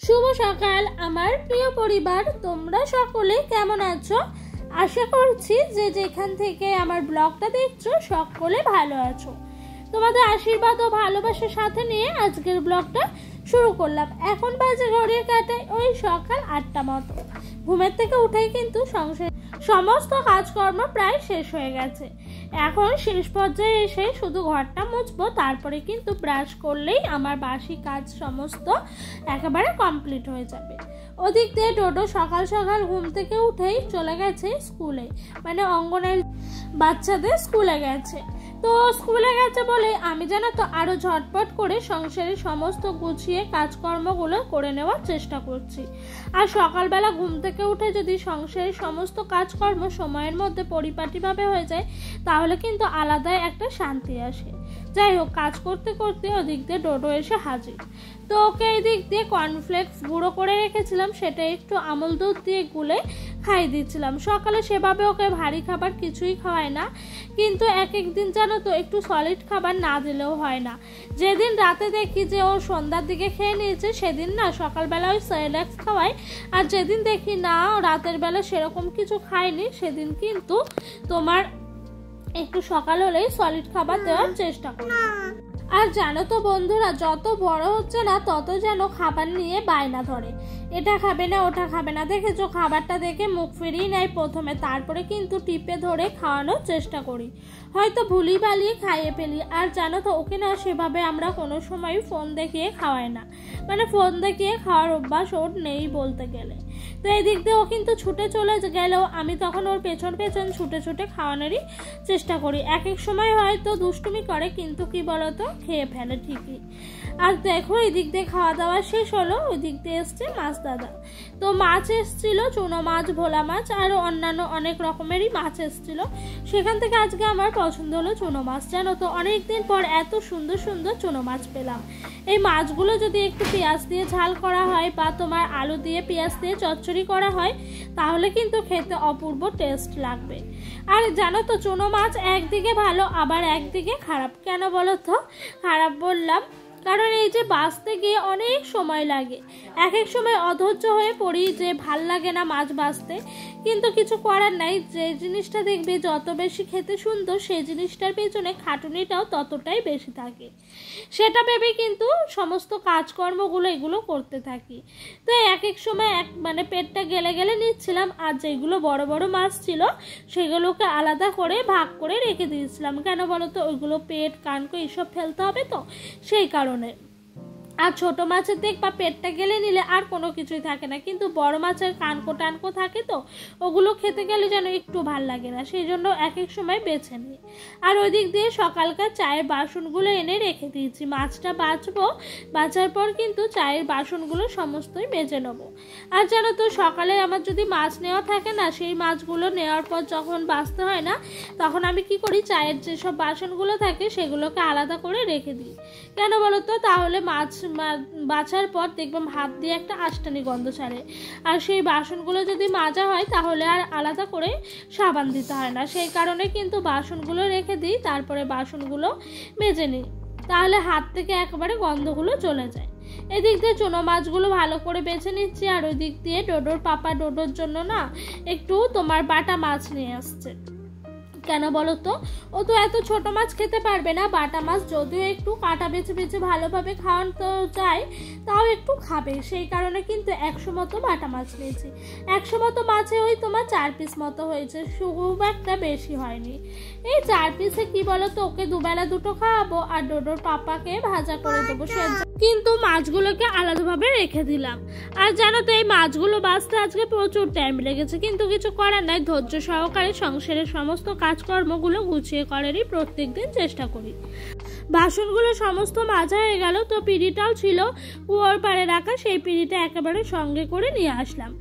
শুভ সকাল আমার প্রিয় পরিবার, তোমরা সকলে কেমন আছো? আশা করছি যে যেখান থেকে আমার ব্লগটা দেখছো সকলে ভালো আছো। তোমাদের আশীর্বাদ ও ভালোবাসার সাথে নিয়ে আজকের ব্লগটা শুরু করলাম। এখন বাজে ঘড়ির কাঁটায় ওই সকাল 8টা মতো। ঘুমের থেকে উঠেই কিন্তু সংসার সমস্ত কাজকর্ম প্রায় শেষ হয়ে গেছে। এখন শেষ পর্যায়ে এসে শুধু ঘরটা মুছবো, তারপরে কিন্তু ব্রাশ করলেই আমার বাসি কাজ সমস্ত একেবারে কমপ্লিট হয়ে যাবে। ওদিক দিয়ে ডোডো সকাল সকাল ঘুম থেকে উঠেই চলে গেছে স্কুলে, মানে অঙ্গনের বাচ্চাদের স্কুলে গেছে। তো স্কুলে গেছে বলে আমি জানো তো আরো ঝটপট করে সংসারের সমস্ত গুছিয়ে কাজকর্মগুলো করে নেওয়ার চেষ্টা করছি। আর সকালবেলা ঘুম থেকে উঠে যদি সংসারের সমস্ত কাজকর্ম সময়ের মধ্যে পরিপাটিভাবে হয়ে যায় তাহলে কিন্তু আলাদাই একটা শান্তি আসে। যাই হোক, কাজ করতে করতে ওদিক দিয়ে ডোডো এসে হাজির। তো ওকে এই দিক দিয়ে কর্নফ্লেক্স গুঁড়ো করে রেখেছিলাম, সেটা একটু আমল দুধ দিয়ে গুলে খাইয়ে দিচ্ছিলাম। সকালে সেভাবে ওকে ভারী খাবার কিছুই খাওয়ায় না, কিন্তু এক একদিন জানো তো একটু সলিড খাবার না দিলেও হয় না। যেদিন রাতে দেখি যে ও সন্ধ্যার দিকে খেয়ে নিয়েছে সেদিন না সকালবেলা ওই সেরেলাক্স খাওয়াই, আর যেদিন দেখি না রাতের বেলা সেরকম কিছু খায়নি সেদিন কিন্তু তোমার একটু সকাল হলেই সলিড খাবার দেওয়ার চেষ্টা করি। আর জানো তো বন্ধুরা, যত বড় হচ্ছে না তত যেন খাবার নিয়ে বায়না ধরে, এটা খাবে না ওটা খাবে না। দেখেছো, খাবারটা দেখে মুখ ফিরিয়ে নেয় প্রথমে, তারপরে কিন্তু টিপে ধরে খাওয়ানোর চেষ্টা করি, হয়তো ভুলি বালিয়ে খাইয়ে ফেলি। আর জানো তো ওকে না সেভাবে আমরা কোনো সময় ফোন দেখিয়ে খাওয়াই না, মানে ফোন দেখিয়ে খাওয়ার অভ্যাস ওর নেই বলতে গেলে। তো এই দিক দিয়ে ও কিন্তু ছুটে চলে গেলেও আমি তখন ওর পেছন পেছন ছুটে ছুটে খাওয়ানোরই চেষ্টা করি। এক এক সময় হয়তো দুষ্টুমি করে, কিন্তু কি বলতো খেয়ে ফেলে ঠিকই। আর দেখো এই দিক দিয়ে খাওয়া দাওয়া শেষ হলো, ওই দিক দিয়ে এসছে মাছ দাদা। তো মাছ এসছিল, চুনো মাছ, ভোলা মাছ আর অন্যান্য অনেক রকমেরই মাছ এসছিল। সেখান থেকে আজকে আমার পছন্দ হলো চুনো মাছ। জানো তো অনেকদিন পর এত সুন্দর সুন্দর চুনো মাছ পেলাম। এই মাছগুলো যদি একটু পেঁয়াজ দিয়ে ঝাল করা হয় বা তোমার আলু দিয়ে পেঁয়াজ দিয়ে চচ্চড়ি করা হয় তাহলে কিন্তু খেতে অপূর্ব টেস্ট লাগবে। আর জানো তো চুনো মাছ একদিকে ভালো আবার একদিকে খারাপ। কেন বলো তো খারাপ বললাম? কারণ এই যে বাছতে গিয়ে অনেক সময় লাগে, এক এক সময় অধৈর্য হয়ে পড়ি যে ভাল লাগে না মাছ বাছতে, কিন্তু কিছু করার নাই। যে জিনিসটা দেখবে যত বেশি খেতে সুন্দর সেই জিনিসটার পেছনে খাটুনিটাও ততটাই বেশি থাকে, সেটা ভেবে কিন্তু সমস্ত কাজকর্মগুলো এগুলো করতে থাকি। তো এক এক সময় মানে পেটটা গেলে গেলে নিচ্ছিলাম, আর যেগুলো বড় বড় মাছ ছিল সেগুলোকে আলাদা করে ভাগ করে রেখে দিয়েছিলাম। কেন বলো তো, ওইগুলো পেট কানকো এইসব ফেলতে হবে তো, সেই কারণে। আর ছোট মাছের দেখবা পেটটা গেলে নিলে আর কোনো কিছুই থাকে না, কিন্তু বড় মাছের কানকো টানকো থাকে তো ওগুলো খেতে গেলে যেন একটু ভাল লাগে না, সেই জন্য এক এক সময় বেছে নিই। আর ওই দিক দিয়ে সকালকার চায়ের বাসনগুলো এনে রেখে দিয়েছি। মাছটা বাছবো, বাছার পর কিন্তু চায়ের বাসনগুলো সমস্তই মেজে নেবো। আর জানো তো সকালে আমার যদি মাছ নেওয়া থাকে না, সেই মাছগুলো নেওয়ার পর যখন বাছতে হয় না তখন আমি কি করি, চায়ের যেসব বাসনগুলো থাকে সেগুলোকে আলাদা করে রেখে দিই। কেন বলো তো, তাহলে মাছ বাছার পর দেখবেন হাত দিয়ে একটা আষ্টানি গন্ধ ছাড়ে। আর সেই বাসনগুলো যদি মাজা হয় তাহলে আর আলাদা করে সাবান দিতে হয় না, সেই কারণে কিন্তু বাসনগুলো রেখে দিই, তারপরে বাসনগুলো মেজে নিই, তাহলে হাত থেকে একেবারে গন্ধগুলো চলে যায়। এদিক দিয়ে চুনো মাছগুলো ভালো করে বেছে নিচ্ছি। আর ওই দিক দিয়ে ডোডোর পাপা ডোডোর জন্য না একটু তোমার বাটা মাছ নিয়ে আসছে। কেন বলো তো, ও তো এত ছোট মাছ খেতে পারবে না, বাটা মাছ যদিও একটু কাটা বেছে বেছে ভালোভাবে খাওয়ানো যায় তাও একটু খাবে, সেই কারণে কিন্তু 100 মতো বাটা মাছ নিয়েছি। 100 মতো মাছে ওই তোমার 4 পিস মতো হয়েছে, খুব একটা বেশি হয়নি। এই 4 পিসে কি বলো তো, ওকে দুবেলা দুটো খাওয়াবো আর ডোডোর পাপাকে ভাজা করে দেবো, কিন্তু মাছগুলোকে আলাদাভাবে রেখে দিলাম। আর জানো তো এই মাছগুলো বাছতে আজকে প্রচুর টাইম লেগেছে, কিন্তু কিছু করার নাই, ধৈর্য সহকারে সংসারের সমস্ত কাজকর্মগুলো গুছিয়ে করারই প্রত্যেকদিন চেষ্টা করি। বাসনগুলো সমস্ত মাজা হয়ে গেল, তো পিঁড়িটাও ছিল কুয়োর পাড়ে রাখা, সেই পিঁড়িটা একেবারে সঙ্গে করে নিয়ে আসলাম।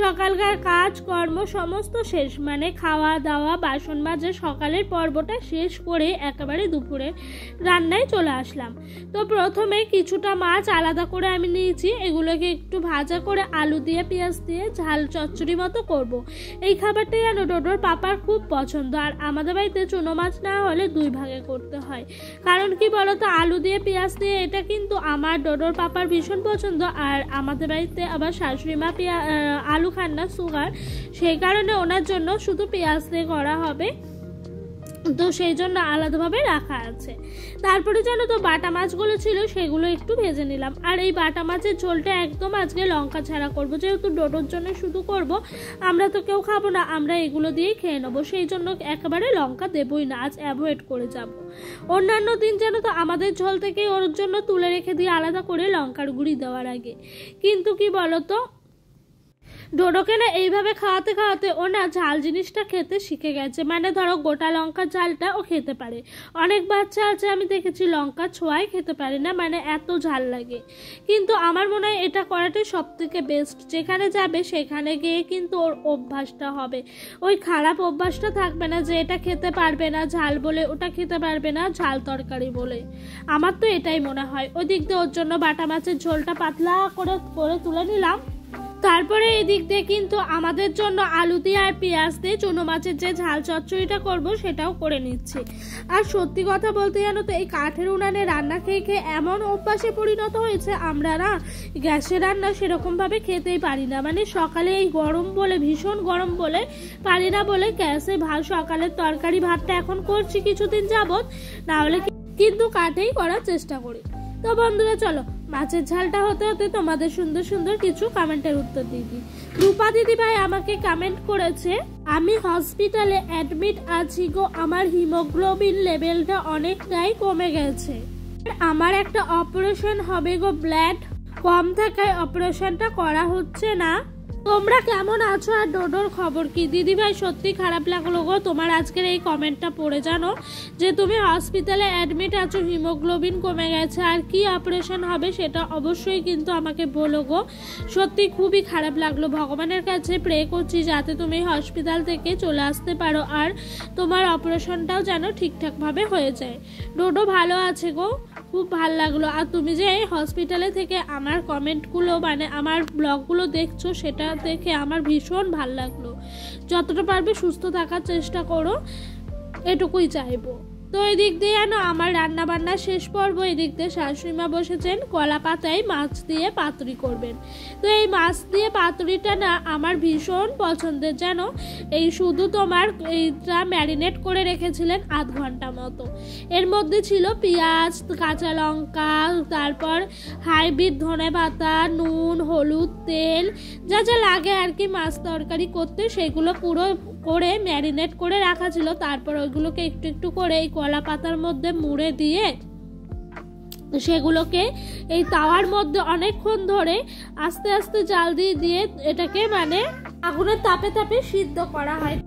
সকালকার কাজকর্ম সমস্ত শেষ, মানে খাওয়া দাওয়া বাসন মাজা সকালের পর্বটা শেষ করে একেবারে দুপুরে রান্নায় চলে আসলাম। তো প্রথমে কিছুটা কিছুটা মাছ আলাদা করে আমি নিয়েছি, এগুলোকে একটু ভাজা করে আলু দিয়ে পেঁয়াজ দিয়ে ঝাল চচ্চড়ি মতো করব। এই খাবারটাই যেন ডোডোর পাপার খুব পছন্দ। আর আমাদের বাড়িতে চুনো মাছ না হলে 2 ভাগে করতে হয়, কারণ কি বলতো আলু দিয়ে পেঁয়াজ দিয়ে এটা কিন্তু আমার ডোডোর পাপার ভীষণ পছন্দ। আর আমাদের বাড়িতে আবার শাশুড়ি মা আলু খান না, সুগার, সেই কারণে ওনার জন্য শুধু পেঁয়াজ দিয়ে করা হবে, তো সেই জন্য আলাদাভাবে রাখা আছে। তারপরে জানো তো বাটা মাছগুলো ছিল সেগুলো একটু ভেজে নিলাম। আর এই বাটা মাছের ঝোলটা একদম আজকে লঙ্কা ছাড়া করব, যেহেতু ডোডোর জন্য শুধু করব, আমরা তো কেউ খাবো না, আমরা এগুলো দিয়ে খেয়ে নেবো, সেই জন্য একেবারে লঙ্কা দেবই না, আজ অ্যাভয়েড করে যাব। অন্যান্য দিন যেন তো আমাদের ঝোল থেকে ওর জন্য তুলে রেখে দিয়ে আলাদা করে লঙ্কার গুঁড়ি দেওয়ার আগে, কিন্তু কি বলতো ডোডোকে না এইভাবে খাওয়াতে খাওয়াতে ও না ঝাল জিনিসটা খেতে শিখে গেছে। মানে ধরো গোটা লঙ্কা ঝালটা ও খেতে পারে, অনেক বাচ্চা আছে আমি দেখেছি লঙ্কা ছোঁয়াই খেতে পারে না, মানে এত ঝাল লাগে। কিন্তু আমার মনে হয় এটা করাটাই সব থেকে বেস্ট, যেখানে যাবে সেখানে গিয়ে কিন্তু ওর অভ্যাসটা হবে, ওই খারাপ অভ্যাসটা থাকবে না যে এটা খেতে পারবে না ঝাল বলে, ওটা খেতে পারবে না ঝাল তরকারি বলে। আমার তো এটাই মনে হয়। ওই দিক দিয়ে ওর জন্য বাটা মাছের ঝোলটা পাতলা করে তুলে নিলাম। তারপরে এদিক দিয়ে কিন্তু আমাদের জন্য আলু দিয়ে আর পেঁয়াজ দিয়ে চুনো মাছের যে ঝাল চচ্চড়িটা করব সেটাও করে নিচ্ছি। আর সত্যি কথা বলতে জানো তো এই কাঠের উনানে রান্না খেয়ে খেয়ে এমন অভ্যাসে পরিণত হয়েছে, আমরা না গ্যাসের রান্না সেরকমভাবে খেতেই পারি না। মানে সকালে এই গরম বলে, ভীষণ গরম বলে পারি না বলে গ্যাসে সকালের তরকারি ভাতটা এখন করছি কিছুদিন যাবত, না হলে কিন্তু কাঠেই করার চেষ্টা করি। তো বন্ধুরা চলো মাছের ঝালটা হতে হতে তোমাদের সুন্দর সুন্দর কিছু কমেন্টের উত্তর দিয়ে দিই। রূপা দিদি ভাই আমাকে কমেন্ট করেছে, আমি হসপিটালে অ্যাডমিট আছি গো, আমার হিমোগ্লোবিন লেভেলটা অনেকটাই কমে গেছে, আমার একটা অপারেশন হবে গো, ব্লাড কম থাকায় অপারেশনটা করা হচ্ছে না। তোমরা কেমন আছো আর ডোডোর খবর কি? দিদি ভাই সত্যি খারাপ লাগলো গো তোমার আজকের এই কমেন্টটা পড়ে, জানো যে তুমি হসপিটালে অ্যাডমিট আছো, হিমোগ্লোবিন কমে গেছে, আর কি অপারেশন হবে সেটা অবশ্যই কিন্তু আমাকে বলো গো। সত্যি খুবই খারাপ লাগলো। ভগবানের কাছে প্রে করছি যাতে তুমি হসপিটাল থেকে চলে আসতে পারো আর তোমার অপারেশনটাও যেন ঠিকঠাকভাবে হয়ে যায়। ডোডো ভালো আছে গো, খুব ভালো লাগলো। আর তুমি যে হসপিটালে থেকে আমার কমেন্টগুলো মানে আমার ব্লগগুলো দেখছো সেটা দেখে আমার ভীষণ ভালো লাগলো। যতটা পারবে সুস্থ থাকার চেষ্টা করো, এটুকুই চাইবো। তো এদিক দিয়ে জানো আমার রান্না বান্না শেষ পর্ব। এদিক দিয়ে শাশুড়িমা বসেছেন কলা পাতায় মাছ দিয়ে পাতুরি করবেন। তো এই মাছ দিয়ে পাতুরিটা না আমার ভীষণ পছন্দের, জানো এই শুধু তোমার এইটা ম্যারিনেট করে রেখেছিলেন আধ ঘন্টা মতো। এর মধ্যে ছিল পেঁয়াজ, কাঁচা লঙ্কা, তারপর হাইব্রিড ধনেপাতা, নুন, হলুদ, তেল, যা যা লাগে আর কি মাছ তরকারি করতে, সেগুলো পুরো করে ম্যারিনেট করে রাখা ছিল। তারপর ওইগুলোকে একটু একটু করে এই কলা পাতার মধ্যে মুড়ে দিয়ে সেগুলোকে এই তাওয়ার মধ্যে অনেকক্ষণ ধরে আস্তে আস্তে জাল দিয়ে দিয়ে এটাকে মানে আগুনের তাপে তাপে সিদ্ধ করা হয়।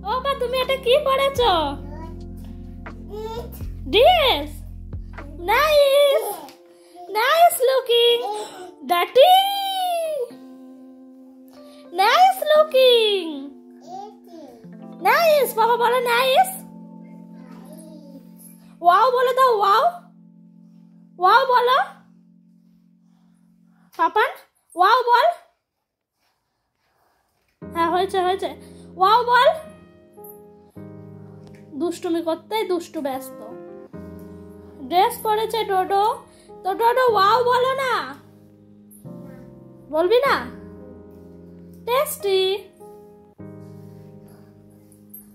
ও মা তুমি এটা কি পরেছো? Dress, nice nice looking, dirty nice looking, nice বাবা বলো নাইস, ওয়াও বলে দাও, ওয়াও ওয়াও বলো পাপান, ওয়াও বল, হ্যাঁ হয়েছে হয়েছে, ওয়াও বল। দুষ্টুমি করতে দুষ্টু ব্যস্ত। ড্রেস পরেছে ডোডো, তো ডোডো ওয়াও বলো না, বলবি না? টেস্টি।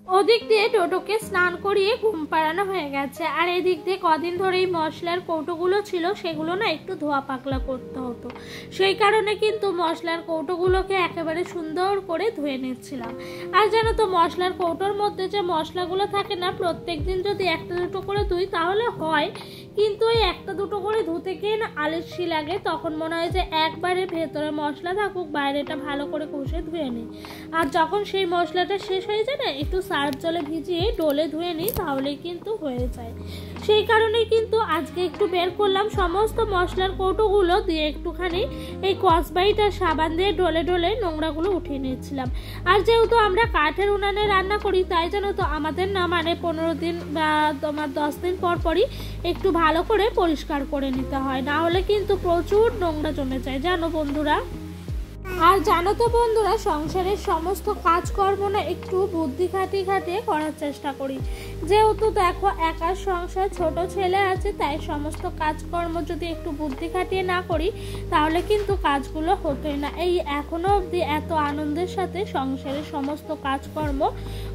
ওদিক দিয়ে ডোডোকে স্নান করিয়ে ঘুম পাড়ানো হয়ে গেছে। আর এদিক দিয়ে কদিন ধরে এই মশলার কৌটোগুলো ছিল সেগুলো না একটু ধোয়া পাকলা করতে হতো, সেই কারণে কিন্তু মশলার কৌটোগুলোকে একেবারে সুন্দর করে ধুয়ে নিচ্ছিলাম। আর জানো তো মশলার কৌটোর মধ্যে যে মশলাগুলো থাকে না, প্রত্যেক দিন যদি একটা দুটো করে ধুই তাহলে হয়, কিন্তু ওই একটা দুটো করে ধুতে গিয়ে না আলস্যি লাগে। তখন মনে হয় যে একবারে ভেতরে মশলা থাকুক, বাইরেটা ভালো করে কষে ধুয়ে নিই। আর যখন সেই মশলাটা শেষ হয়ে যায় না, একটু সার্ফ আর জলে ভিজিয়ে ডোলে ধুয়ে নিই, তাহলেই কিন্তু হয়ে যায়। সেই কারণেই কিন্তু আজকে একটু বের করলাম, সমস্ত মশলার কৌটোগুলো দিয়ে একটুখানি এই কসবাইট আর সাবান দিয়ে ডলে ডলে নোংরাগুলো উঠিয়ে নিয়েছিলাম। আর যেহেতু আমরা কাঠের উনানে রান্না করি, তাই জানো তো আমাদের না মানে 15 দিন বা তোমার 10 দিন পর পরই একটু ভালো করে পরিষ্কার করে নিতে হয়, না হলে কিন্তু প্রচুর নোংরা জমে যায় জানো বন্ধুরা। আর জানো তো বন্ধুরা, সংসারের সমস্ত কাজকর্ম না একটু বুদ্ধি খাটিয়ে করার চেষ্টা করি। যেহেতু দেখো একার সংসার, ছোট ছেলে আছে, তাই সমস্ত কাজকর্ম যদি একটু বুদ্ধি খাটিয়ে না করি তাহলে কিন্তু কাজগুলো হতোই না। এই এখনো অবধি এত আনন্দের সাথে সংসারের সমস্ত কাজকর্ম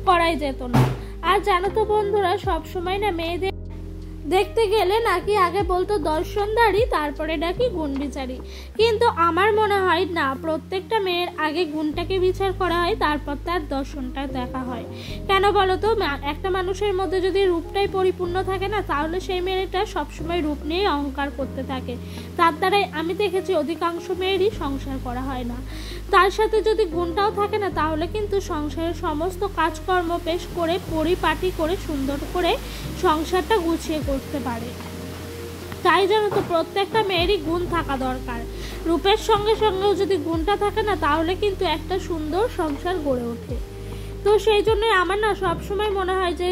করাই যেত না। আর জানো তো বন্ধুরা, সবসময় না মেয়েদের দেখতে গেলে নাকি আগে বলতো দর্শনদারি, তারপরে নাকি গুণ বিচারি, কিন্তু আমার মনে হয় না, প্রত্যেকটা মেয়ের আগে গুণটাকে বিচার করা হয়, তারপর তার দর্শনটা দেখা হয়। কেন বলো তো, একটা মানুষের মধ্যে যদি রূপটাই পরিপূর্ণ থাকে না, তাহলে সেই মেয়েটা সবসময় রূপ নিয়ে অহংকার করতে থাকে। তার দ্বারাই আমি দেখেছি অধিকাংশ মেয়েরই সংসার করা হয় না। তার সাথে যদি গুণটাও থাকে না, তাহলে কিন্তু সংসারের সমস্ত কাজকর্ম বেশ করে পরিপাটি করে সুন্দর করে সংসারটা গুছিয়ে করতে পারে। তাই জানো তো, প্রত্যেকটা মেয়েরই গুণ থাকা দরকার। রূপের সঙ্গে সঙ্গেও যদি গুণটা থাকে না, তাহলে কিন্তু একটা সুন্দর সংসার গড়ে ওঠে। তো সেই জন্যই আমার না সবসময় মনে হয় যে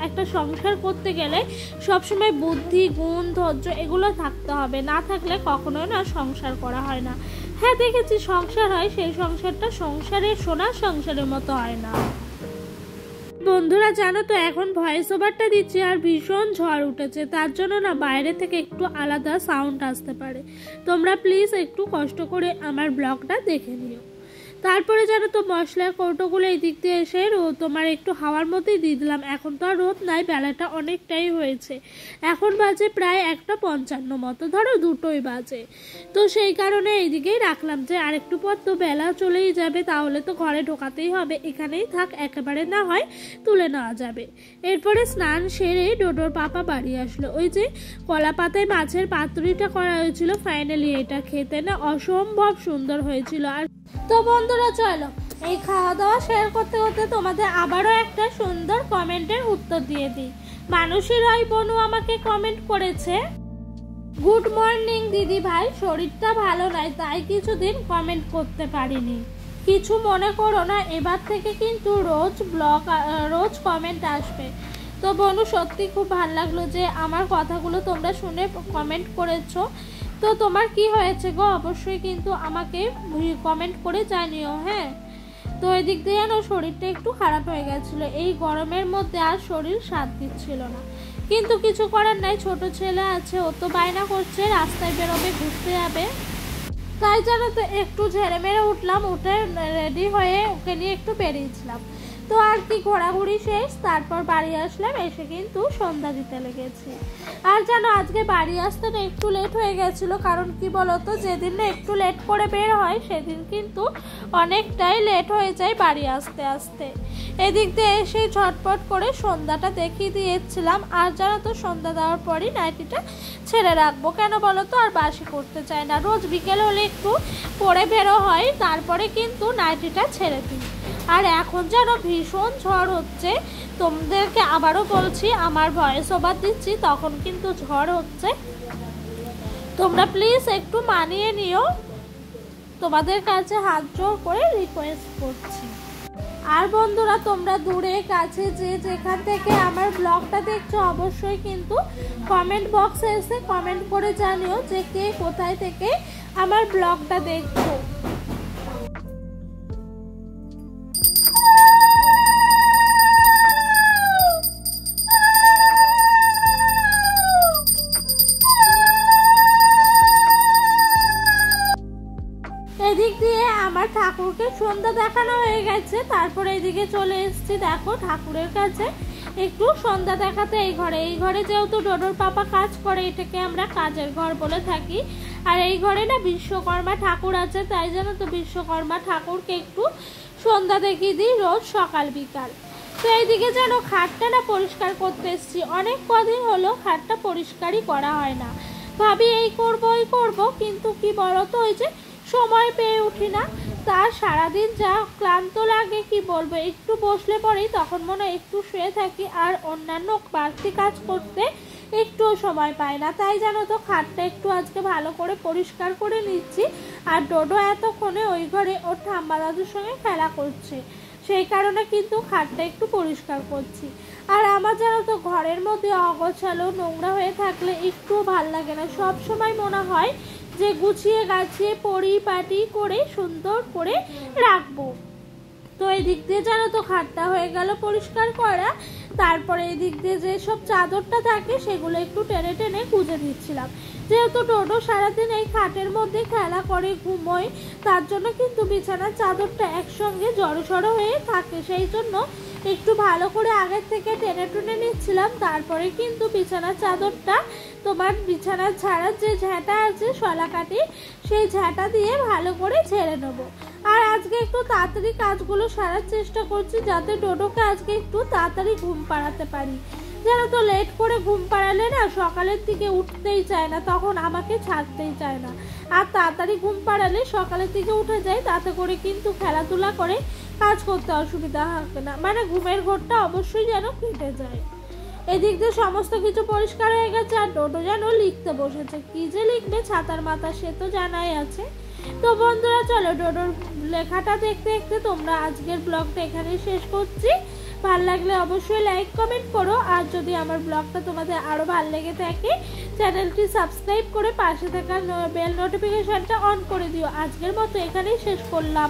একটা সংসার করতে গেলে সবসময় বুদ্ধি, গুণ, ধৈর্য এগুলো থাকতে হবে, না থাকলে কখনোই না সংসার করা হয় না। হ্যাঁ, দেখেছি সংসার হয়, সেই সংসারটা সংসারের সোনার সংসারের মতো হয় না। বন্ধুরা জানো তো, এখন ভয়েস ওভারটা দিচ্ছি আর ভীষণ ঝড় উঠেছে, তার জন্য না বাইরে থেকে একটু আলাদা সাউন্ড আসতে পারে। তোমরা প্লিজ একটু কষ্ট করে আমার ব্লগটা দেখে নিও। তারপরে জানো তো, মশলার কৌটোগুলো এই দিক দিয়ে এসে তোমার একটু হাওয়ার মধ্যেই দিয়ে দিলাম। এখন তো আর রোদ নাই, বেলাটা অনেকটাই হয়েছে, এখন বাজে প্রায় 1:55 মতো, ধরো 2টোই বাজে। তো সেই কারণে এইদিকেই রাখলাম যে আরেকটু পর তো বেলা চলেই যাবে, তাহলে তো ঘরে ঢোকাতেই হবে, এখানেই থাক, একেবারে না হয় তুলে নেওয়া যাবে। এরপরে স্নান সেরে ডোডোর পাপা বাড়ি আসলো। ওই যে কলা পাতায় মাছের পাতুরিটা করা হয়েছিল, ফাইনালি এটা খেতে না অসম্ভব সুন্দর হয়েছিল। আর তো বন্ধুরা চলো, এই খাওয়া দাওয়া শেয়ার করতে করতে তোমাদের আবারও একটা সুন্দর কমেন্টের উত্তর দিয়ে দিই। মানসী রায় বনু আমাকে কমেন্ট করেছে, গুড মর্নিং দিদি ভাই, শরীরটা ভালো নয় তাই কিছুদিন কমেন্ট করতে পারিনি, কিছু মনে করো না, এবার থেকে কিন্তু রোজ কমেন্ট আসবে। তো বনু সত্যি খুব ভালো লাগলো যে আমার কথাগুলো তোমরা শুনে কমেন্ট করেছো। তো তোমার কি হয়েছে গো, অবশ্যই কিন্তু আমাকে কমেন্ট করে জানিও। হ্যাঁ, তো এদিক দিয়ে যেন শরীরটা একটু খারাপ হয়ে গেছিলো, এই গরমের মধ্যে আর শরীর সাথ দিচ্ছিল না, কিন্তু কিছু করার নাই, ছোট ছেলে আছে, ও তো বায়না করছে রাস্তায় বেরোবে, ঘুরতে যাবে, তাই জানো তো একটু ঝেড়ে মেরে উঠলাম, উঠে রেডি হয়ে ওকে নিয়ে একটু বেরিয়েছিলাম। তো আর কি, ঘোরাঘুরি শেষ, তারপর বাড়ি আসলাম, এসে কিন্তু সন্ধ্যা দিতে লেগেছে। আর জানো আজকে বাড়ি আসতে না একটু লেট হয়ে গেছিলো, কারণ কি বলতো, যেদিন না একটু লেট করে বের হয় সেদিন কিন্তু অনেকটাই লেট হয়ে যায় বাড়ি আসতে আসতে। এদিক দিয়ে এসে ঝটপট করে সন্ধ্যাটা দেখিয়ে দিয়েছিলাম। আর জানো তো, সন্ধ্যা দেওয়ার পরই নাইটিটা ছেড়ে রাখবো, কেন বলো তো, আর বাসি করতে চাই না, রোজ বিকেল হলে একটু পরে বেরো হয়, তারপরে কিন্তু নাইটিটা ছেড়ে দিই। আর এখন যেন ভীষণ ঝড় হচ্ছে, তোমাদেরকে আবারও বলছি, আমার ভয়েস ওভার দিচ্ছি তখন কিন্তু ঝড় হচ্ছে, তোমরা প্লিজ একটু মানিয়ে নিও, তোমাদের কাছে হাত জোর করে রিকোয়েস্ট করছি। আর বন্ধুরা, তোমরা দূরে কাছে যে যেখান থেকে আমার ব্লগটা দেখছো, অবশ্যই কিন্তু কমেন্ট বক্সে এসে কমেন্ট করে জানিও যে কে কোথায় থেকে আমার ব্লগটা দেখছো। এদিক দিয়ে আমার ঠাকুরকে সন্ধ্যা দেখানো হয়ে গেছে, তারপরে এদিকে চলে এসেছি দেখো ঠাকুরের কাছে একটু সন্ধ্যা দেখাতে। এই ঘরে যেহেতু ডোডোর পাপা কাজ করে, এটাকে আমরা কাজের ঘর বলে থাকি। আর এই ঘরে না বিশ্বকর্মা ঠাকুর আছে, তাই জানো তো বিশ্বকর্মা ঠাকুরকে একটু সন্ধ্যা দেখিয়ে দিই রোজ সকাল বিকাল। তো এইদিকে যেন খাটটা না পরিষ্কার করতে এসেছি, অনেক কদিন হলো খাটটা পরিষ্কারই করা হয় না, ভাবি এই করবো ওই করবো, কিন্তু কি বলতো, ওই যে সময় পেয়ে উঠি না, তা সারাদিন যা ক্লান্ত লাগে কি বলবো, একটু বসলে পরেই তখন মনে হয় একটু শুয়ে থাকি, আর অন্যান্য বাড়তি কাজ করতে একটুও সময় পায় না। তাই জানো তো খাটটা একটু আজকে ভালো করে পরিষ্কার করে নিচ্ছি। আর ডোডো এতক্ষণে ওই ঘরে ওর ঠাম্মা দাদুর সঙ্গে খেলা করছে, সেই কারণে কিন্তু খাটটা একটু পরিষ্কার করছি। আর আমার জানো তো ঘরের মধ্যে অগোছালো নোংরা হয়ে থাকলে একটুও ভাল লাগে না, সব সময় মনে হয় যে গুছিয়ে গাছিয়ে পরিপাটি করে সুন্দর করে রাখবো। তো এই দিক দিয়ে জানো তো খাটটা হয়ে গেল পরিষ্কার করা। তারপরে এই দিক দিয়ে যে সব চাদরটা থাকে সেগুলো একটু টেনে টেনে গুজে দিচ্ছিলাম। যেহেতু ডোডো সারাদিন এই খাটের মধ্যে খেলা করে ঘুমোয়, তার জন্য কিন্তু বিছানার চাদরটা একসঙ্গে জড়সড় হয়ে থাকে, সেই জন্য একটু ভালো করে আগের থেকে টেনে টুনে নিচ্ছিলাম। তারপরে কিন্তু বিছানার চাদরটা তোমার বিছানার ছাড়ার যে ঝাঁটা আছে শলাকাটি, সেই ঝাঁটা দিয়ে ভালো করে ঝেড়ে নেবো। আর আজকে একটু তাড়াতাড়ি কাজগুলো সারার চেষ্টা করছি, যাতে ডোডোকে আজকে একটু তাড়াতাড়ি ঘুম পাড়াতে পারি। যেন তো লেট করে ঘুম পাড়ালে না সকালের দিকে উঠতেই চায় না, তখন আমাকে ছাড়তেই চায় না। আর তাড়াতাড়ি ঘুম পাড়ালে সকালের দিকে উঠে যায়, তাতে করে কিন্তু খেলাধুলা করে কাজ করতে অসুবিধা হবে না, মানে ঘুমের ঘোরটা অবশ্যই যেন কেটে যায়। এদিক দিয়ে সমস্ত কিছু পরিষ্কার হয়ে গেছে। আর ডোডো যেন লিখতে বসেছে, কি যে লিখবে ছাতার মাথা সে তো জানাই আছে। তো বন্ধুরা চলো ডোডোর লেখাটা দেখতে দেখতে তোমরা আজকের ব্লগটা এখানেই শেষ করছি। ভালো লাগলে অবশ্যই লাইক কমেন্ট করো, আর যদি আমার ব্লগটা তোমাদের আরও ভালো লেগে থাকে চ্যানেলটি সাবস্ক্রাইব করে পাশে থাকা বেল নোটিফিকেশনটা অন করে দিও। আজকের মতো এখানেই শেষ করলাম।